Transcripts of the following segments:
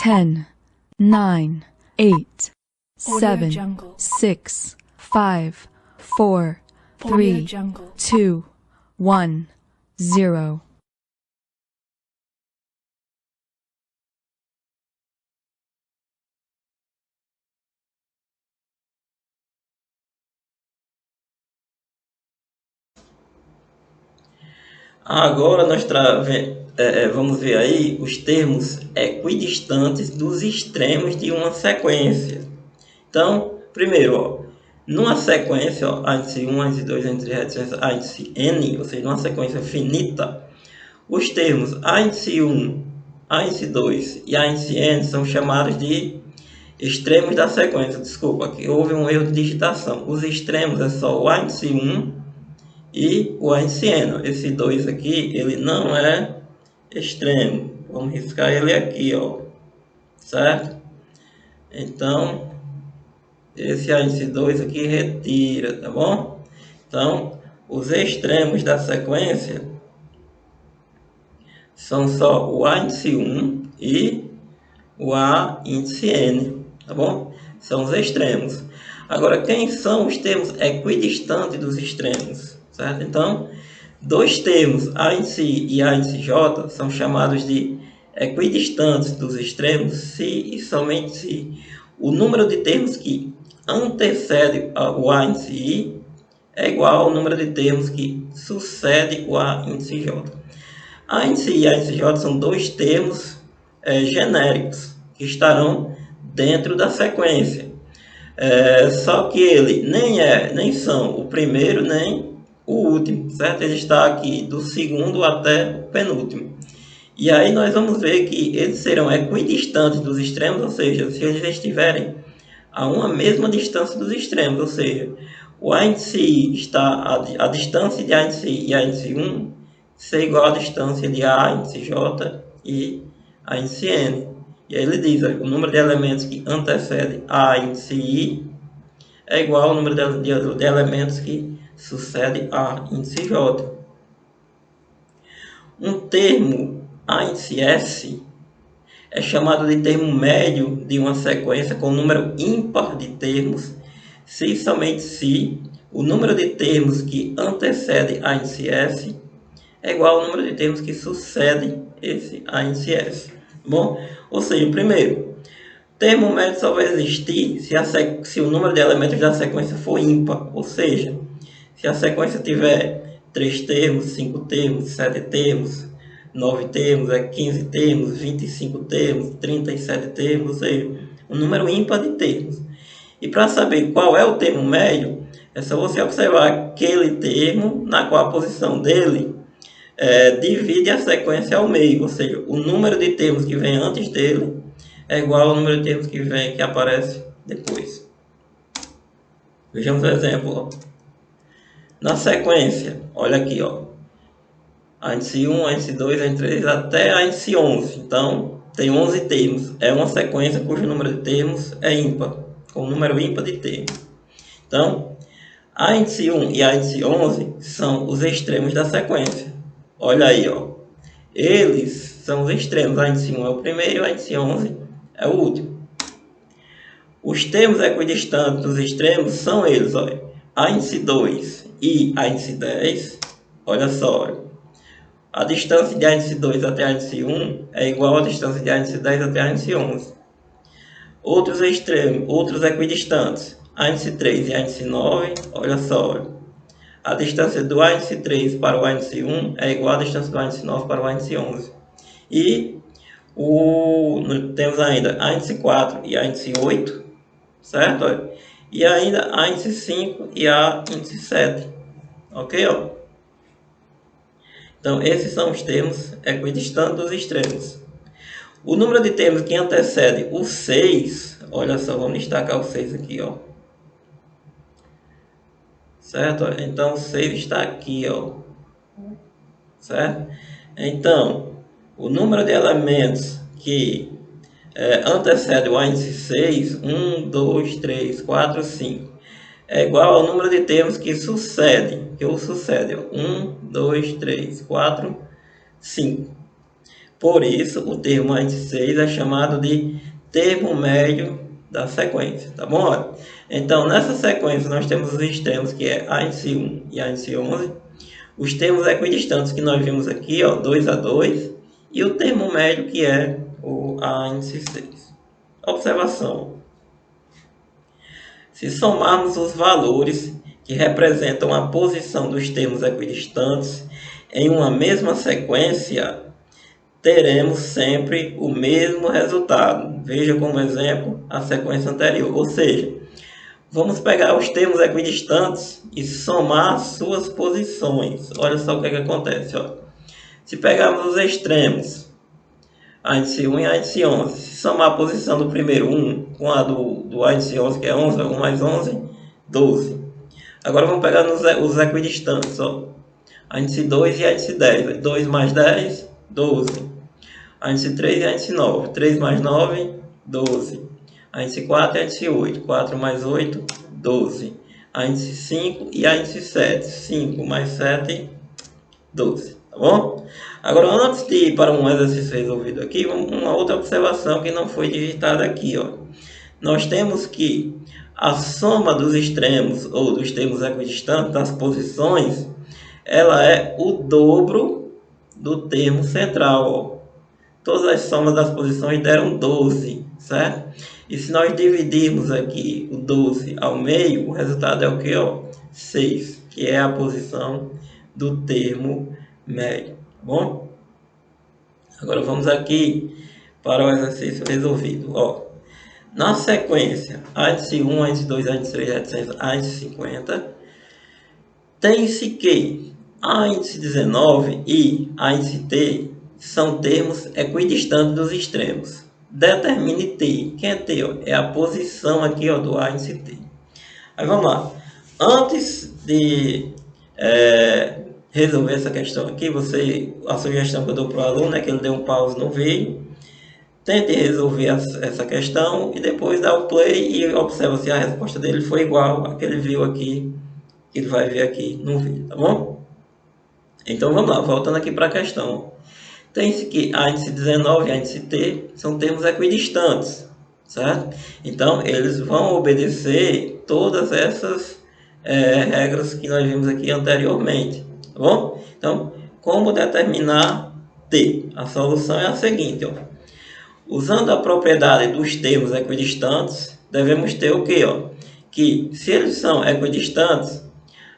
10, 9, 8, 7, 6, 5, 4, 3, 2, 1, 0. Agora vamos ver aí os termos equidistantes dos extremos de uma sequência. Então, primeiro, ó, numa sequência, ó, índice 1, índice 2, índice 3, índice n, ou seja, numa sequência finita, os termos índice 1, índice 2 e índice n são chamados de extremos da sequência. Desculpa, aqui houve um erro de digitação. Os extremos é só o índice 1 e o índice n. Esse 2 aqui, ele não é extremo. Vamos riscar ele aqui, ó, certo? Então, esse índice 2 aqui retira, tá bom? Então, os extremos da sequência são só o índice 1 e o índice n, tá bom? São os extremos. Agora, quem são os termos equidistantes dos extremos, certo? Então, dois termos, índice I e índice J, são chamados de equidistantes dos extremos se e somente se o número de termos que antecede o índice I é igual ao número de termos que sucede o índice J. Índice I e índice J são dois termos genéricos que estarão dentro da sequência. Só que ele nem são o primeiro nem o último, certo? Ele está aqui do segundo até o penúltimo. E aí nós vamos ver que eles serão equidistantes dos extremos, ou seja, se eles estiverem a uma mesma distância dos extremos, ou seja, o índice I está a distância de índice I e índice 1 ser igual à distância de A, índice J e índice N. E aí ele diz que o número de elementos que antecede a índice I é igual ao número de elementos que sucede a índice J. Um termo índice S é chamado de termo médio de uma sequência com número ímpar de termos, se e somente se o número de termos que antecede a índice S é igual ao número de termos que sucede esse índice S. Bom, ou seja, primeiro, termo médio só vai existir se o número de elementos da sequência for ímpar, ou seja, se a sequência tiver 3 termos, 5 termos, 7 termos, 9 termos, 15 termos, 25 termos, 37 termos, ou seja, um número ímpar de termos. E para saber qual é o termo médio, é só você observar aquele termo na qual a posição dele divide a sequência ao meio, ou seja, o número de termos que vem antes dele é igual ao número de termos que aparece depois. Vejamos o exemplo. Ó. Na sequência, olha aqui, ó, índice 1, índice 2, índice 3 até índice 11. Então, tem 11 termos. É uma sequência cujo número de termos é ímpar, com um número ímpar de termos. Então, a índice 1 e a índice 11 são os extremos da sequência. Olha aí, ó. Eles são os extremos. A índice 1 é o primeiro, a índice 11 é o último. Os termos equidistantes dos extremos são eles, olha. A índice 2 e a índice 10, olha só, olha. A distância de índice 2 até a índice 1 é igual à distância de índice 10 até a índice 11. Outros extremos, outros equidistantes, índice 3 e índice 9, olha só, olha. A distância do índice 3 para o índice 1 é igual à distância do índice 9 para o índice 11. E temos ainda índice 4 e índice 8, certo? Olha. E ainda índice 5 e índice 7. Ok? Ó? Então, esses são os termos equidistantes dos extremos. O número de termos que antecede o 6, olha só, vamos destacar o 6 aqui, ó. Certo? Então, o 6 está aqui, ó. Certo? Então, o número de elementos que antecede o índice 6, 1, 2, 3, 4, 5, é igual ao número de termos que o sucede, ó. 1, 2, 3, 4, 5. Por isso, o termo índice 6 é chamado de termo médio da sequência, tá bom? Olha, então, nessa sequência, nós temos os extremos, que é a índice 1 e a índice 11. Os termos equidistantes que nós vimos aqui, ó, 2 a 2. E o termo médio, que é o a índice 6. Observação. Se somarmos os valores que representam a posição dos termos equidistantes em uma mesma sequência, teremos sempre o mesmo resultado. Veja como exemplo a sequência anterior. Ou seja, vamos pegar os termos equidistantes e somar suas posições. Olha só o que acontece. Ó. Se pegarmos os extremos, a índice 1 e a índice 11, se somar a posição do primeiro 1 com a do índice 11, que é 11, 1 mais 11, 12. Agora vamos pegar os equidistantes. Ó. A índice 2 e a índice 10. 2 mais 10, 12. A índice 3 e a índice 9. 3 mais 9, 12. A índice 4 e a índice 8. 4 mais 8, 12. A índice 5 e a índice 7. 5 mais 7, 12. Tá bom? Agora, antes de ir para um exercício resolvido aqui, uma outra observação que não foi digitada aqui. Ó. Nós temos que a soma dos extremos ou dos termos equidistantes, das posições, ela é o dobro do termo central. Ó. Todas as somas das posições deram 12, certo? E se nós dividirmos aqui o 12 ao meio, o resultado é o que? 6, que é a posição do termo médio. Tá bom? Agora vamos aqui para o exercício resolvido. Ó. Na sequência, a índice 1, a índice 2, a índice 3, a índice 50, tem-se que a índice 19 e a índice T são termos equidistantes dos extremos. Determine T. Quem é T? Ó? É a posição aqui, ó, do A índice T. Aí vamos lá. Antes de resolver essa questão aqui, a sugestão que eu dou para o aluno é que ele dê um pause no vídeo, tente resolver essa questão e depois dá o play e observa se a resposta dele foi igual a que ele viu aqui, que ele vai ver aqui no vídeo, tá bom? Então vamos lá, voltando aqui para a questão. Tem-se que a índice 19 e a índice T são termos equidistantes, certo? Então eles vão obedecer todas essas regras que nós vimos aqui anteriormente, tá bom? Então, como determinar T? A solução é a seguinte, ó. Usando a propriedade dos termos equidistantes, devemos ter o quê? Ó? Que se eles são equidistantes,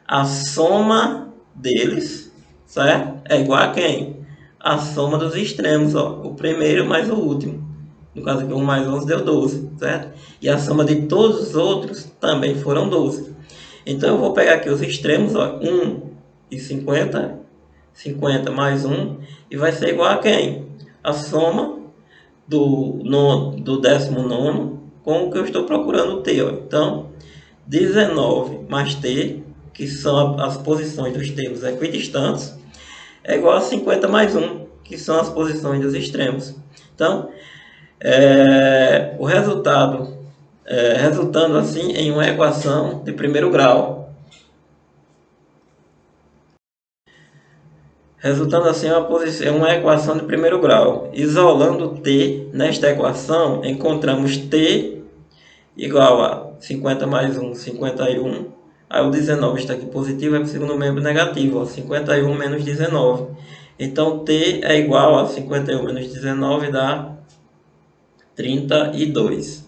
a soma deles, certo? É igual a quem? A soma dos extremos, ó. O primeiro mais o último. No caso aqui, 1 mais 11 deu 12, certo? E a soma de todos os outros também foram 12. Então, eu vou pegar aqui os extremos, ó, 1 e 50, 50 mais 1, e vai ser igual a quem? A soma do 19º com o que eu estou procurando T. Ó. Então, 19 mais T, que são as posições dos termos equidistantes, é igual a 50 mais 1, que são as posições dos extremos. Então, o resultado, resultando assim em uma equação de primeiro grau. Resultando assim em uma equação de primeiro grau. Isolando T nesta equação, encontramos T igual a 50 mais 1, 51. Aí o 19 está aqui positivo, é para o segundo membro negativo, ó, 51 menos 19. Então, T é igual a 51 menos 19 dá 32.